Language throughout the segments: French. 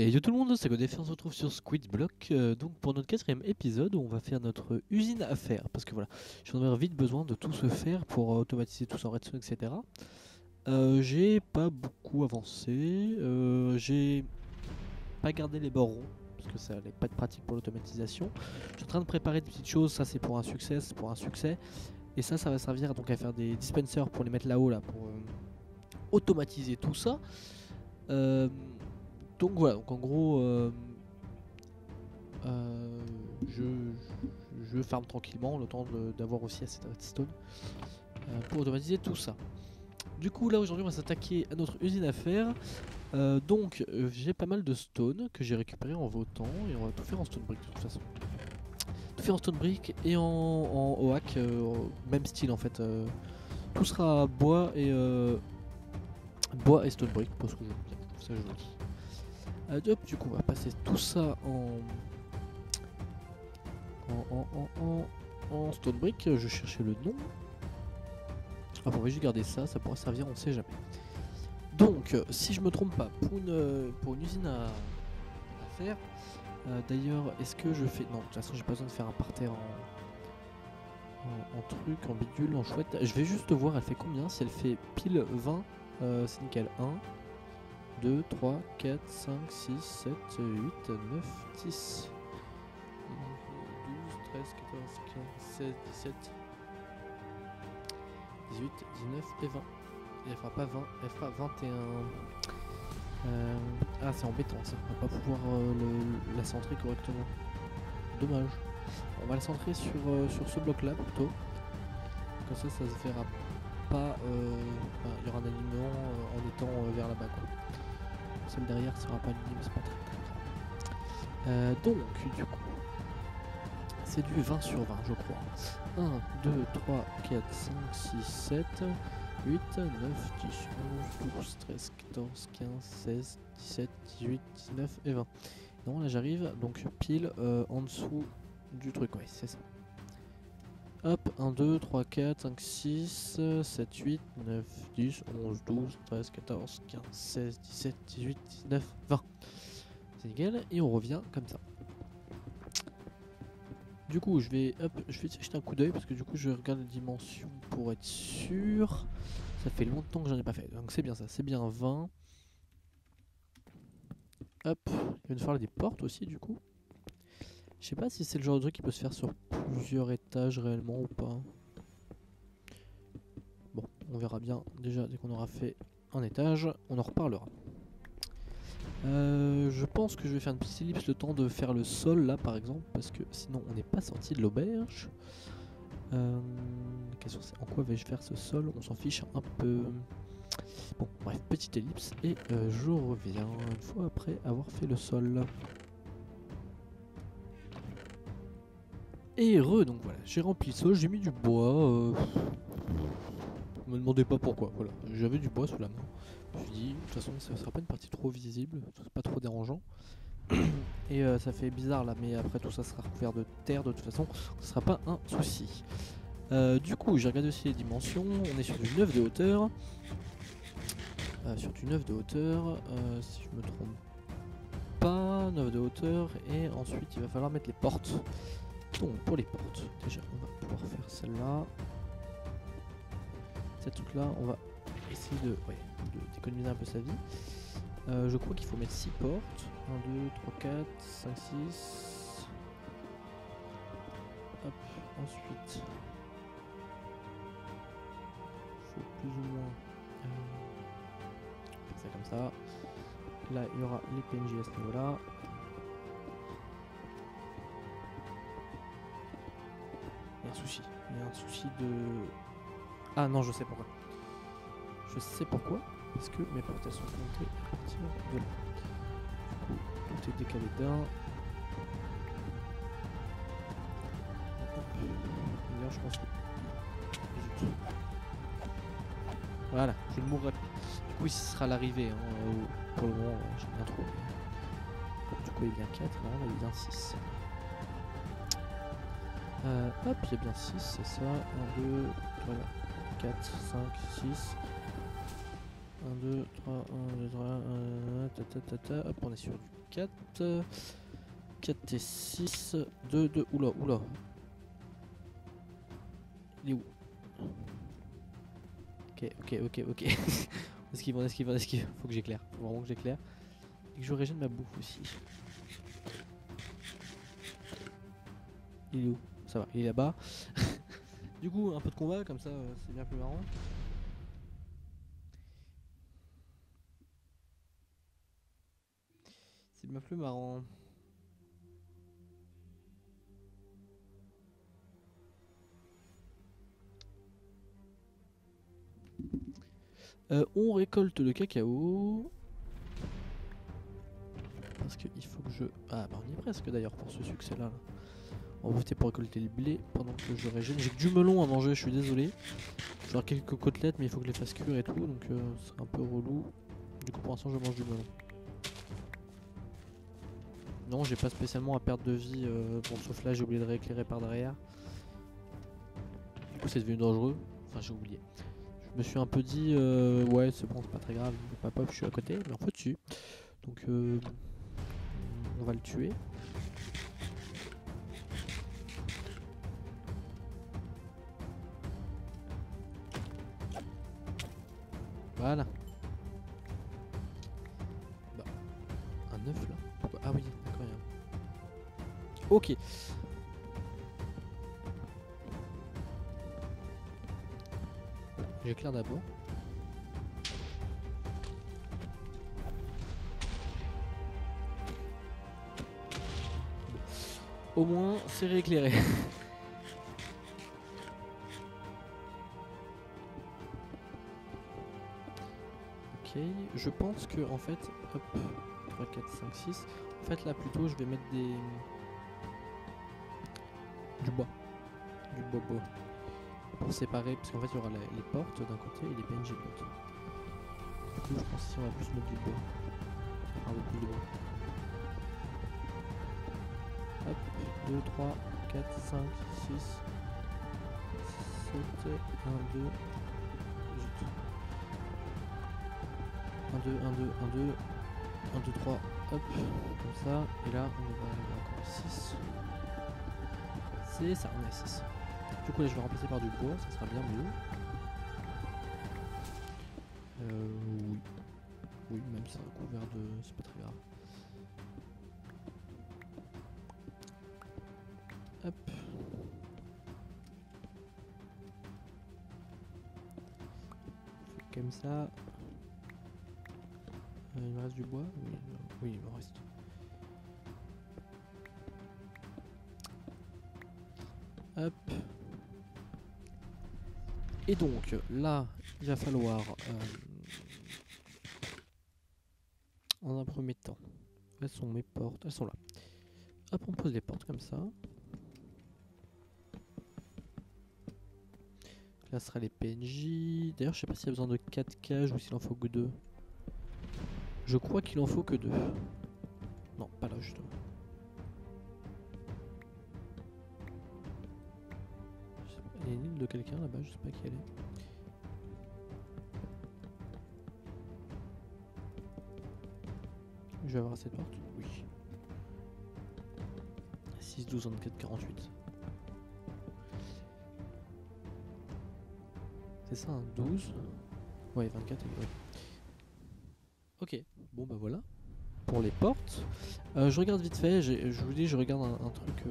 Et yo tout le monde, c'est Godef, on se retrouve sur Squid Block donc pour notre quatrième épisode où on va faire notre usine à faire. Parce que voilà, j'en aurai vite besoin de tout se faire pour automatiser tout ça en redstone, etc. J'ai pas beaucoup avancé, j'ai pas gardé les bords ronds parce que ça allait pas être pratique pour l'automatisation. Je suis en train de préparer des petites choses, ça c'est pour un succès, Et ça va servir donc à faire des dispensers pour les mettre là-haut là, pour automatiser tout ça. Euh, donc voilà, donc en gros, euh, je, je farm tranquillement le temps d'avoir aussi assez de redstone pour automatiser tout ça. Du coup là aujourd'hui on va s'attaquer à notre usine à fer. J'ai pas mal de stone que j'ai récupéré en votant et on va tout faire en stone brick de toute façon. Tout faire en stone brick et en oak, même style en fait. Tout sera bois et stone brick parce que je trouve ça joli. Hop, du coup on va passer tout ça en stone brick. Je cherchais le nom. Ah bon, je vais garder ça, ça pourra servir, on sait jamais. Donc, si je me trompe pas, pour une usine à faire, d'ailleurs, est-ce que je fais... Non, de toute façon, j'ai pas besoin de faire un parterre en truc, en bidule, en chouette. Je vais juste voir, elle fait combien. Si elle fait pile 20, c'est nickel. 1, 2, 3, 4, 5, 6, 7, 8, 9, 10, 12, 13, 14, 15, 16, 17, 18, 19 et 20. Et elle fera pas 20, elle fera 21. Ah, c'est embêtant ça, on va pas pouvoir la centrer correctement. Dommage. On va la centrer sur ce bloc là plutôt. Comme ça, ça se verra pas. Il y aura un alignement en étant vers là-bas quoi. Celle derrière sera pas alignée, mais c'est pas très grave. Donc, du coup, c'est du 20 sur 20, je crois. 1, 2, 3, 4, 5, 6, 7, 8, 9, 10, 11, 12, 13, 14, 15, 16, 17, 18, 19 et 20. Non, là j'arrive, donc pile en dessous du truc, ouais, c'est ça. Hop, 1, 2, 3, 4, 5, 6, 7, 8, 9, 10, 11, 12, 13, 14, 15, 16, 17, 18, 19, 20. C'est nickel, et on revient comme ça. Du coup, je vais jeter un coup d'œil parce que du coup, je regarde les dimensions pour être sûr. Ça fait longtemps que j'en ai pas fait, donc c'est bien ça, c'est bien 20. Hop, il va nous falloir des portes aussi du coup. Je sais pas si c'est le genre de truc qui peut se faire sur plusieurs étages réellement ou pas. Bon, on verra bien déjà dès qu'on aura fait un étage, on en reparlera. Je pense que je vais faire une petite ellipse le temps de faire le sol là par exemple, parce que sinon on n'est pas sorti de l'auberge. La question c'est en quoi vais-je faire ce sol, on s'en fiche un peu. Bon bref, petite ellipse et je reviens une fois après avoir fait le sol. Et donc voilà, j'ai rempli le sol, j'ai mis du bois. Me demandez pas pourquoi, voilà, j'avais du bois sous la main. Je me suis dit, de toute façon ça sera pas une partie trop visible, pas trop dérangeant. Et ça fait bizarre là, mais après tout ça sera recouvert de terre de toute façon, ce sera pas un souci. Du coup, j'ai regardé aussi les dimensions, on est sur du 9 de hauteur. Si je me trompe pas, 9 de hauteur, et ensuite il va falloir mettre les portes. Donc pour les portes, déjà on va pouvoir faire celle-là. Cette truc là, on va essayer d'économiser un peu sa vie. Je crois qu'il faut mettre 6 portes. 1, 2, 3, 4, 5, 6. Hop, ensuite. Il faut plus ou moins faire ça comme ça. Là, il y aura les PNJ à ce niveau-là. Il y a un souci de... Ah non, je sais pourquoi. Parce que mes portes elles sont montées à partir de là. Du coup, tout est décalé d'un. Là, je pense que... Zut. Voilà, je ne mourrai pas. Du coup, ici sera l'arrivée. Pour le moment, j'ai bien trouvé. Donc, du coup, il y a bien 4. Non, là, il y a bien 6. Hop, il y a bien 6, c'est ça. 1, 2, 3, 4, 5, 6. 1, 2, 3, 1, 2, 3, 1, hop, on est sur du 4. 4 et 6, 2, 2, oula, oula. Il est où? Ok. On esquive. Faut que j'éclaire. Faut vraiment que j'éclaire. Et que je régène ma bouffe aussi. Il est où? Ça va, il est là-bas. Du coup, un peu de combat, comme ça, c'est bien plus marrant. C'est bien plus marrant. On récolte le cacao. Parce qu'il faut que je... Ah bah on y est presque d'ailleurs pour ce succès là. On va voter pour récolter le blé pendant que je régène. J'ai que du melon à manger, je suis désolé. Je vais avoir quelques côtelettes mais il faut que je les fasse cuire et tout. Donc c'est un peu relou. Du coup pour l'instant je mange du melon. Non, j'ai pas spécialement à perdre de vie. Bon sauf là j'ai oublié de rééclairer par derrière. Du coup c'est devenu dangereux. Enfin j'ai oublié. Je me suis un peu dit ouais c'est bon, c'est pas très grave, papa je suis à côté, mais en fait si. Donc on va le tuer. Voilà. Bah, un œuf là. Pourquoi? Ah oui, d'accord, il y a... Ok. J'éclaire d'abord. Au moins, c'est rééclairé. Ok, je pense que en fait, hop, 3, 4, 5, 6. En fait là plutôt je vais mettre des... du bois. Du bois. Pour séparer, parce qu'en fait il y aura les portes d'un côté et les PNJ de l'autre. Du coup je pense qu'ici on va plus mettre du bois. Un peu plus de bois. Hop, 2, 3, 4, 5, 6, 7, 1, 2, 1, 2, 1, 2, 1, 2, 1, 2, 3, hop, comme ça, et là on va aller encore 6. C'est ça, on est à 6. Du coup là je vais remplacer par du bois, ça sera bien mieux. Oui. Oui, même si c'est un couvert de... c'est pas très grave. Hop. Comme ça. Il me reste du bois? Oui, il me reste. Hop. Et donc, là, il va falloir... en un premier temps. Où sont mes portes? Elles sont là. Hop, on pose les portes comme ça. Là, ce sera les PNJ. D'ailleurs, je sais pas s'il y a besoin de 4 cages ou s'il en faut que 2. Je crois qu'il en faut que 2. Non, pas là, justement. Il y a une île de quelqu'un là-bas, je sais pas qui elle est. Je vais avoir cette porte? Oui. 6, 12, 24, 48. C'est ça, hein, 12. Ouais, 24, ouais. Ok, bon bah voilà. Pour les portes. Je regarde vite fait, je vous dis, je regarde un truc...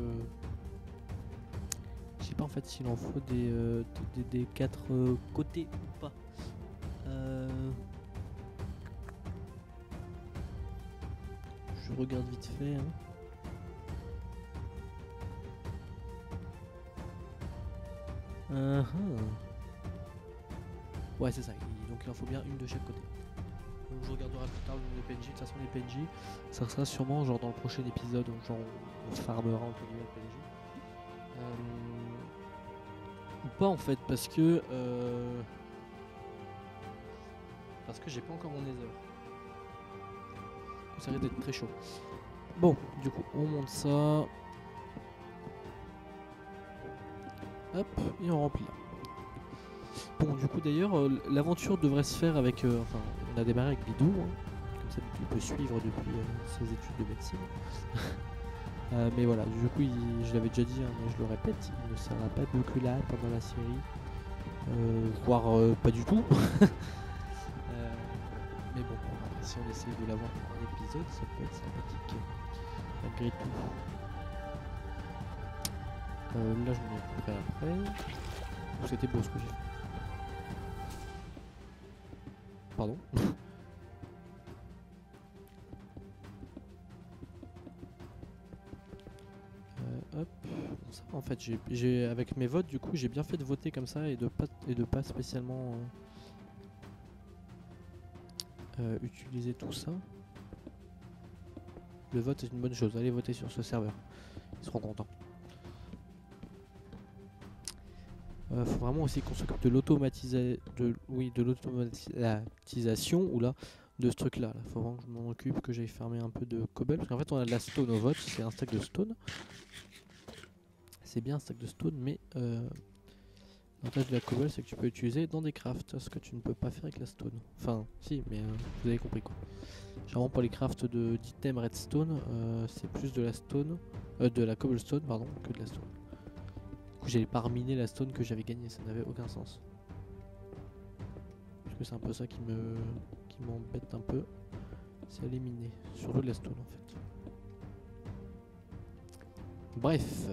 je sais pas en fait s'il en faut des 4 côtés ou pas. Je regarde vite fait. Hein. Ouais, c'est ça. Donc il en faut bien une de chaque côté. Donc je regarderai plus tard le PNJ. De toute façon, les PNJ, ça sera sûrement genre dans le prochain épisode, genre on farmera entre guillemets le PNJ. Ou pas en fait, parce que j'ai pas encore mon nether. Ça risque d'être très chaud. Bon, du coup, on monte ça. Hop, et on remplit là. Bon, du coup, d'ailleurs, l'aventure devrait se faire avec. Enfin, on a démarré avec Bidou, hein. Comme ça, Bidou peut suivre depuis ses études de médecine. Mais voilà, du coup, je l'avais déjà dit, hein, mais je le répète, il ne sera pas beaucoup là pendant la série. Voire pas du tout. Mais bon, après, si on essaye de l'avoir pour un épisode, ça peut être sympathique. Malgré tout. Là, je m'en occuperai après. C'était beau ce que j'ai fait. Pardon. Hop. Bon, ça, en fait, j'ai avec mes votes, du coup, j'ai bien fait de voter comme ça et de pas spécialement utiliser tout ça. Le vote est une bonne chose. Allez voter sur ce serveur. Ils seront contents. Faut vraiment aussi qu'on s'occupe de l'automatisation ou là de ce truc là. Faut vraiment que je m'en occupe, que j'aille fermer un peu de cobble parce qu'en fait on a de la stone au vote, c'est un stack de stone. C'est bien un stack de stone, mais l'avantage de la cobble c'est que tu peux utiliser dans des crafts, ce que tu ne peux pas faire avec la stone. Enfin si, mais vous avez compris quoi. Généralement pour les crafts d'items redstone, c'est plus de la stone, de la cobblestone pardon, que de la stone. J'allais pas reminer la stone que j'avais gagnée, ça n'avait aucun sens. Parce que c'est un peu ça qui m'embête un peu. C'est aller miner, surtout de la stone en fait. Bref.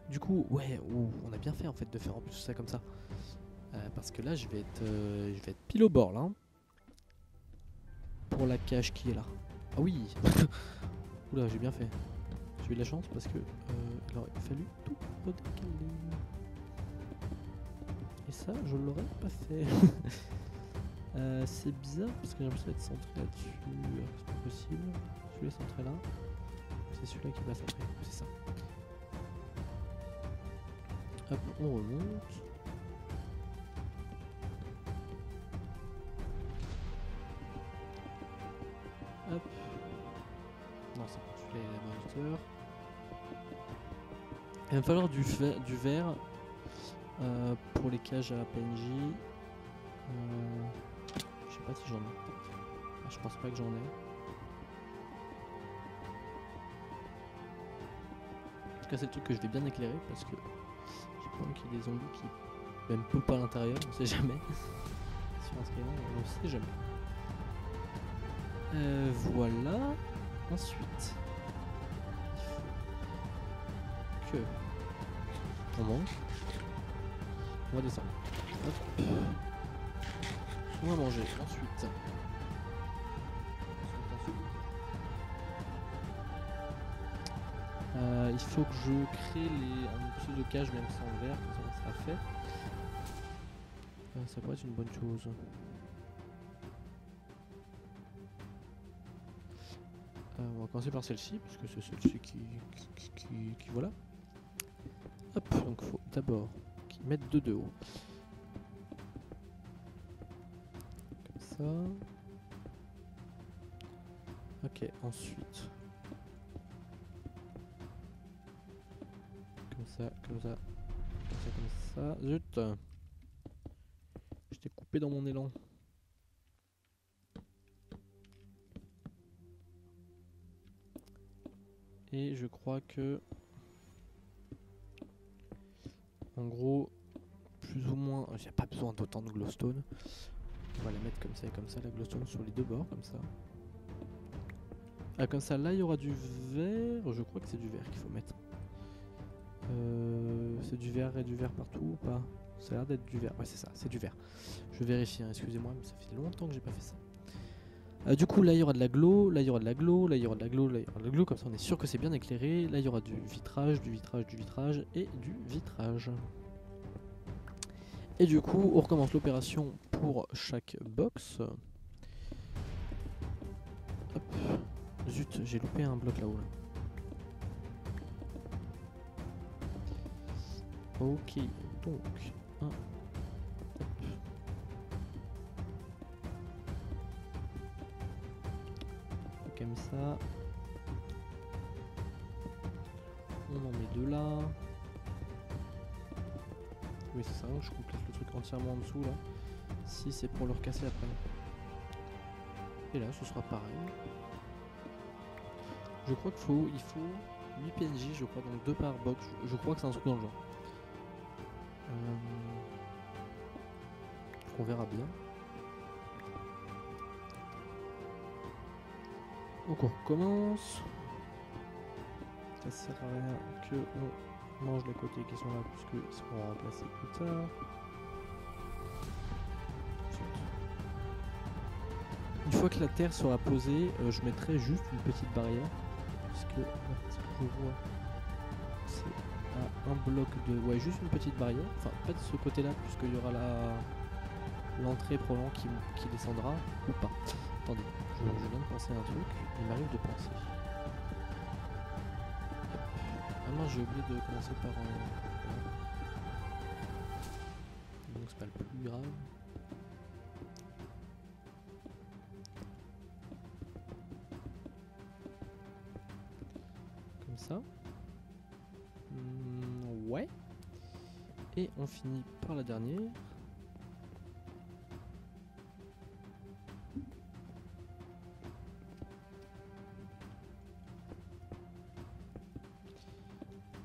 Du coup, ouais, on a bien fait en fait de faire en plus ça comme ça. Parce que là je vais être pile au bord là. Hein, pour la cage qui est là. Ah oui. Oula, j'ai bien fait. J'ai eu de la chance parce que il aurait fallu tout redécaler. Et ça, je l'aurais pas fait. C'est bizarre parce que j'ai l'impression d'être centré là-dessus. C'est pas possible. Celui-là est centré là. C'est celui-là qui va centrer. C'est ça. Hop, on remonte. Hop. Non, c'est bon, celui-là est à la bonne hauteur. Il va me falloir du verre pour les cages à PNJ. Je sais pas si j'en ai. Ah, je pense pas que j'en ai. En tout cas, c'est le truc que je vais bien éclairer parce que j'ai peur qu'il y ait des zombies qui même poupent à l'intérieur, on sait jamais. Sur un screen, on sait jamais. Voilà. Ensuite, il faut que on mange. On va descendre. Hop. On va manger. Ensuite. Il faut que je crée un peu de cage même sans verre, comme ça sera fait. Ça pourrait être une bonne chose. On va commencer par celle-ci, parce que c'est celle-ci qui voilà. Hop, donc faut d'abord qu'ils mettent de haut. Comme ça. Ok, ensuite. Comme ça, comme ça. Comme ça, comme ça. Zut! Je t'ai coupé dans mon élan. Et je crois que... En gros, plus ou moins... Il n'y a pas besoin d'autant de glowstone. On va la mettre comme ça et comme ça, la glowstone sur les deux bords, comme ça. Ah, comme ça, là, il y aura du vert. Je crois que c'est du vert qu'il faut mettre. C'est du vert et du vert partout ou pas? Ça a l'air d'être du vert. Ouais, c'est ça, c'est du vert. Je vérifie, hein, excusez-moi, mais ça fait longtemps que j'ai pas fait ça. Du coup, là il y aura de la glow, là il y aura de la glow, là il y aura de la glow, là il y aura de la glow, comme ça on est sûr que c'est bien éclairé. Là il y aura du vitrage, du vitrage, du vitrage et du vitrage. Et du coup, on recommence l'opération pour chaque box. Hop. Zut, j'ai loupé un bloc là-haut. Là. Ok, donc... Un. Comme ça. On en met deux là. Oui, c'est ça, je complète le truc entièrement en dessous là. Si c'est pour le recasser après. Et là, ce sera pareil. Je crois qu'il faut, 8 PNJ, je crois, donc 2 par box. Je crois que c'est un truc dans le genre. On verra bien. Donc on recommence. Ça sert à rien que on mange les côtés qui sont là puisqu'ils seront remplacés plus tard. Une fois que la terre sera posée, je mettrai juste une petite barrière. Puisque là, ce que je vois, c'est à un bloc de... Ouais, juste une petite barrière. Enfin, pas de ce côté-là, puisqu'il y aura l'entrée probablement qui descendra ou pas. Attendez, je viens de penser à un truc. Il m'arrive de penser. Ah mince, j'ai oublié de commencer par un... Donc c'est pas le plus grave. Comme ça. Ouais. Et on finit par la dernière.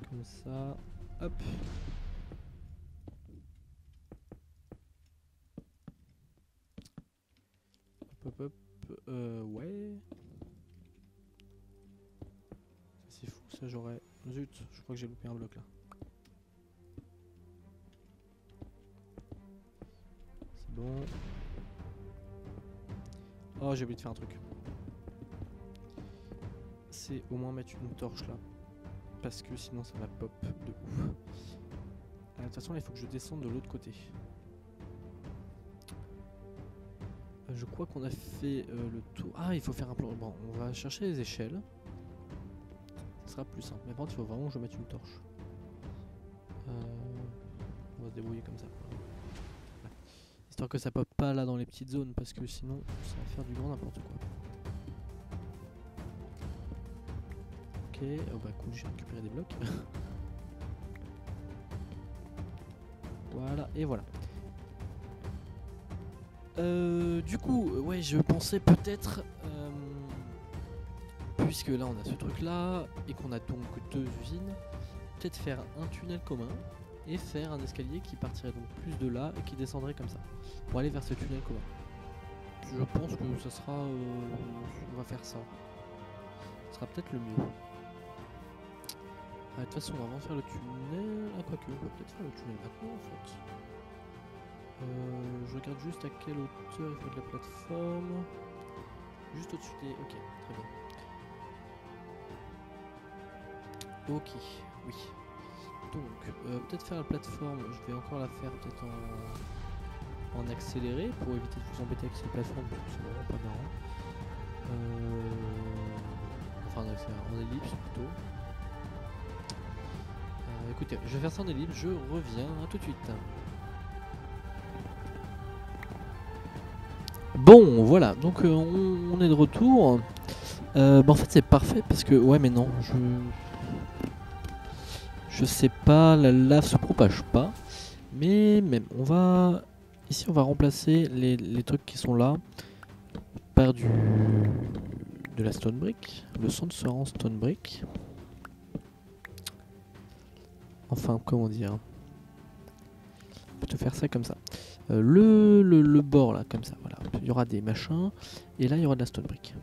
Comme ça. Hop. Hop, hop, hop. Ouais. C'est fou, ça j'aurais... Zut, je crois que j'ai loupé un bloc là. C'est bon. Oh, j'ai oublié de faire un truc. C'est au moins mettre une torche là. Parce que sinon ça va pop de ouf. De toute façon, là, il faut que je descende de l'autre côté. Je crois qu'on a fait le tour. Ah, il faut faire un plan. Bon, on va chercher les échelles. Ce sera plus simple. Mais par contre, il faut vraiment que je mette une torche. On va se débrouiller comme ça. Voilà. Histoire que ça pop pas là dans les petites zones. Parce que sinon, ça va faire du grand n'importe quoi. Ok, oh bah cool, j'ai récupéré des blocs. Voilà, et voilà. Du coup, ouais, je pensais peut-être, puisque là on a ce truc là, et qu'on a donc 2 usines, peut-être faire un tunnel commun, et faire un escalier qui partirait donc plus de là, et qui descendrait comme ça, pour aller vers ce tunnel commun. Je pense que ça sera... on va faire ça. Ce sera peut-être le mieux. De toute façon, on va avant de faire le tunnel... Ah, quoique, on peut peut-être faire le tunnel maintenant en fait. Je regarde juste à quelle hauteur il faut de la plateforme. Juste au-dessus des... Ok, très bien. Ok, oui. Donc, peut-être faire la plateforme, je vais encore la faire peut-être en accéléré pour éviter de vous embêter avec cette plateforme parce que c'est vraiment pas marrant. Enfin, en accéléré, en ellipse plutôt. Écoutez, je vais faire ça en ellipse, je reviens à tout de suite. Bon, voilà, donc on est de retour. Bah en fait c'est parfait parce que... Ouais mais non, je sais pas, la lave se propage pas. Mais même, on va... Ici on va remplacer les trucs qui sont là par de la stone brick. Le centre sera en stone brick. Enfin, comment dire, on peut te faire ça comme ça. Le bord là, comme ça, voilà. Il y aura des machins, et là il y aura de la stone brick.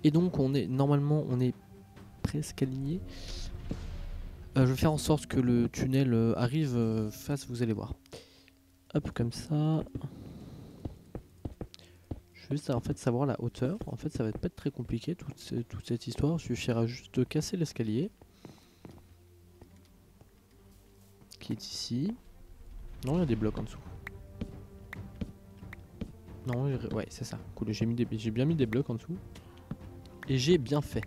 Et donc on est, normalement, on est presque aligné. Je vais faire en sorte que le tunnel arrive face, vous allez voir. Hop, comme ça. Je vais juste en fait savoir la hauteur. En fait, ça va pas être très compliqué toute cette histoire. Il suffira juste de casser l'escalier qui est ici. Non, il y a des blocs en dessous. Non, ouais, c'est ça. Cool, j'ai bien mis des blocs en dessous. Et j'ai bien fait.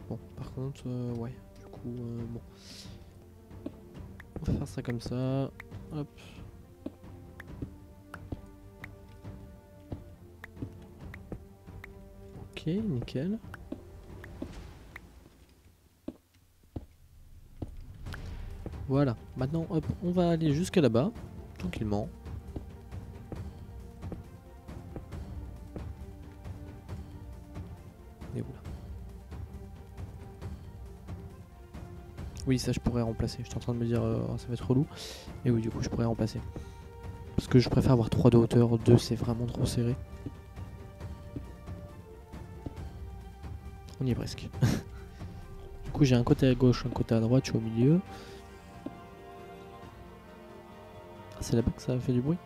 Bon, par contre, ouais, du coup, bon. On va faire ça comme ça. Hop. Ok, nickel. Voilà, maintenant hop, on va aller jusqu'à là-bas, tranquillement. Et voilà. Oui, ça je pourrais remplacer. J'étais en train de me dire ça va être relou. Et oui, du coup je pourrais remplacer. Parce que je préfère avoir 3 de hauteur, 2 c'est vraiment trop serré. On y est presque. Du coup j'ai un côté à gauche, un côté à droite, je suis au milieu. Ah, c'est là-bas que ça fait du bruit.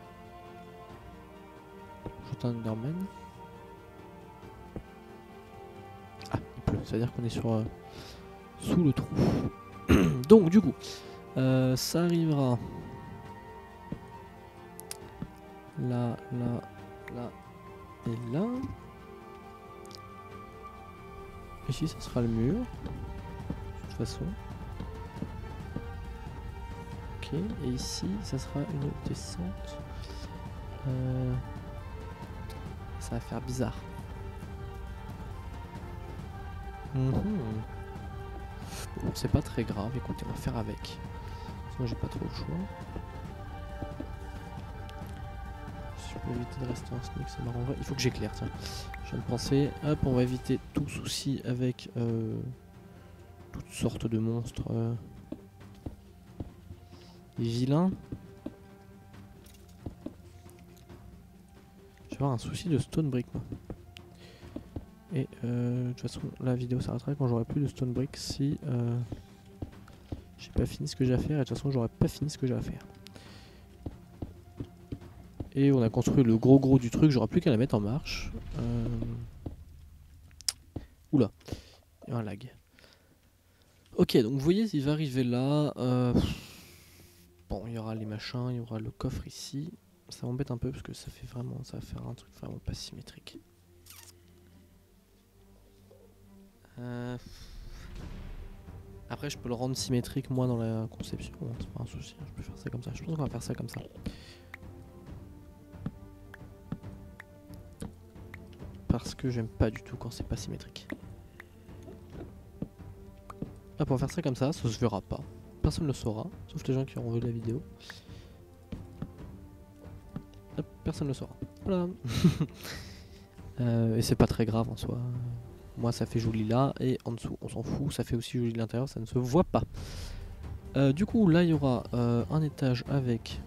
J'entends Enderman. Ah, il pleut, ça veut dire qu'on est sur sous le trou. Donc du coup, ça arrivera là, là, là et là. Ici, ça sera le mur. De toute façon. Ok, et ici, ça sera une descente. Ça va faire bizarre. Bon, c'est pas très grave, écoutez, on va faire avec. Sinon, j'ai pas trop le choix. Si je peux éviter de rester en sneak, ça m'arrangerait. Il faut que j'éclaire, tiens. Je viens de penser. Hop, on va éviter tout souci avec toutes sortes de monstres vilains. Je vais avoir un souci de stone brick, moi. Et de toute façon, la vidéo s'arrêtera quand j'aurai plus de stone brick si j'ai pas fini ce que j'ai à faire. Et de toute façon, j'aurai pas fini ce que j'ai à faire. Et on a construit le gros du truc, j'aurai plus qu'à la mettre en marche. Oula, il y a un lag. Ok, donc vous voyez, il va arriver là. Bon, il y aura les machins, il y aura le coffre ici. Ça m'embête un peu parce que ça fait vraiment, ça va faire un truc vraiment pas symétrique. Après, je peux le rendre symétrique moi dans la conception, hein, c'est pas un souci. Je peux faire ça comme ça. Je pense qu'on va faire ça comme ça. Parce que j'aime pas du tout quand c'est pas symétrique. Là, pour faire ça comme ça se verra pas. Personne ne le saura, sauf les gens qui auront vu la vidéo. Hop, personne ne le saura. Voilà. Et c'est pas très grave en soi. Moi, ça fait joli là, et en dessous, on s'en fout. Ça fait aussi joli de l'intérieur, ça ne se voit pas. Du coup, là, il y aura un étage avec...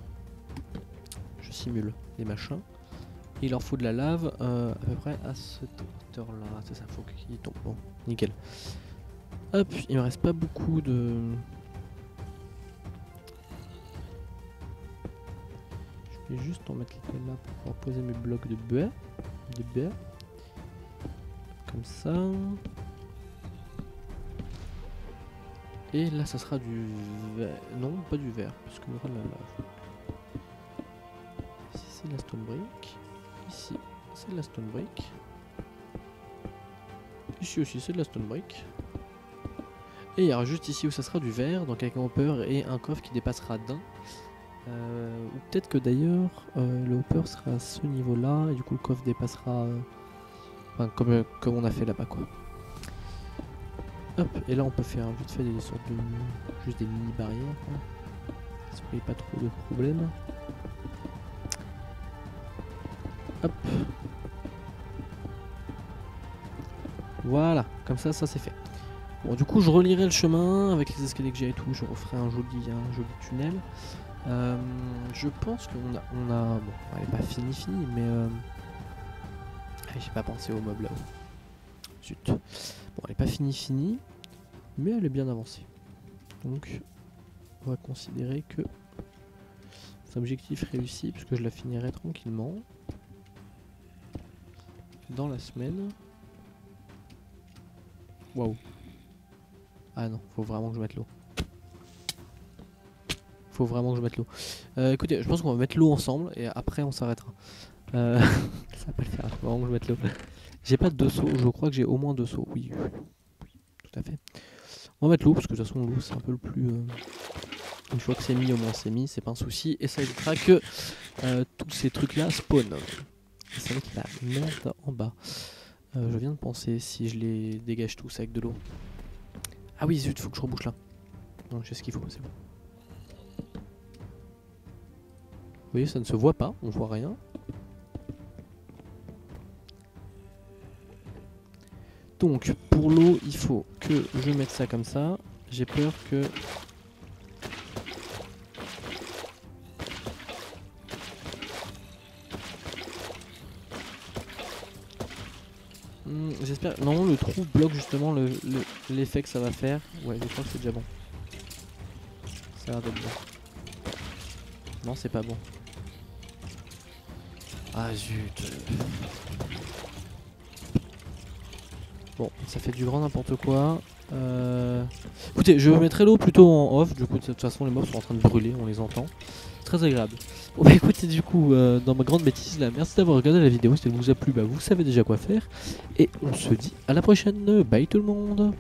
Je simule les machins. Et il leur faut de la lave à peu près à cette hauteur-là. C'est ça, faut qu'il tombe. Bon, nickel. Hop, il me reste pas beaucoup de... Je vais juste en mettre là pour pouvoir poser mes blocs de bois. Comme ça. Et là, ça sera du verre. Non, pas du verre, parce qu'il y aura de la lave. Ici, c'est de la stone brick. Ici, c'est de la stone brick. Ici aussi, c'est de la stone brick. Et il y aura juste ici où ça sera du verre, donc avec un hopper et un coffre qui dépassera d'un. Ou peut-être que d'ailleurs le hopper sera à ce niveau là et du coup le coffre dépassera enfin, comme on a fait là-bas quoi. Hop, et là on peut faire vite fait des sortes de juste des mini barrières quoi. Ça ne pas trop de problème. Hop. Voilà, comme ça c'est fait. Bon du coup je relirai le chemin avec les escaliers que j'ai et tout, je referai un joli tunnel. Je pense qu'on a, bon, elle est pas finie, mais j'ai pas pensé au mob là-haut. Zut. Bon, elle est pas finie, mais elle est bien avancée. Donc, on va considérer que c'est un objectif réussi puisque je la finirai tranquillement dans la semaine. Waouh. Ah non, faut vraiment que je mette l'eau. Faut vraiment que je mette l'eau. Écoutez, je pense qu'on va mettre l'eau ensemble et après on s'arrêtera. Ça va pas le faire, faut vraiment que je mette l'eau. J'ai pas de 2 seaux, je crois que j'ai au moins 2 seaux. Oui, tout à fait. On va mettre l'eau parce que de toute façon l'eau c'est un peu le plus... Une fois que c'est mis, au moins c'est mis, c'est pas un souci. Et ça évitera que tous ces trucs là spawnent. Et ça va être la merde en bas. Je viens de penser si je les dégage tous avec de l'eau. Ah oui zut, faut que je rebouche là. Non, j'ai ce qu'il faut, c'est bon. voyez, ça ne se voit pas, on voit rien. Donc pour l'eau, il faut que je mette ça comme ça. J'ai peur que... j'espère... Non, le trou bloque justement l'effet que ça va faire. Ouais, je crois que c'est déjà bon. Ça a l'air d'être bon. Non, c'est pas bon. Ah zut. Bon, ça fait du grand n'importe quoi. Écoutez, je mettrai l'eau plutôt en off. Du coup, de toute façon, les mobs sont en train de brûler, on les entend. Très agréable. Bon bah écoutez, du coup, dans ma grande bêtise là, merci d'avoir regardé la vidéo. Si elle vous a plu, bah vous savez déjà quoi faire. Et on se dit à la prochaine. Bye tout le monde.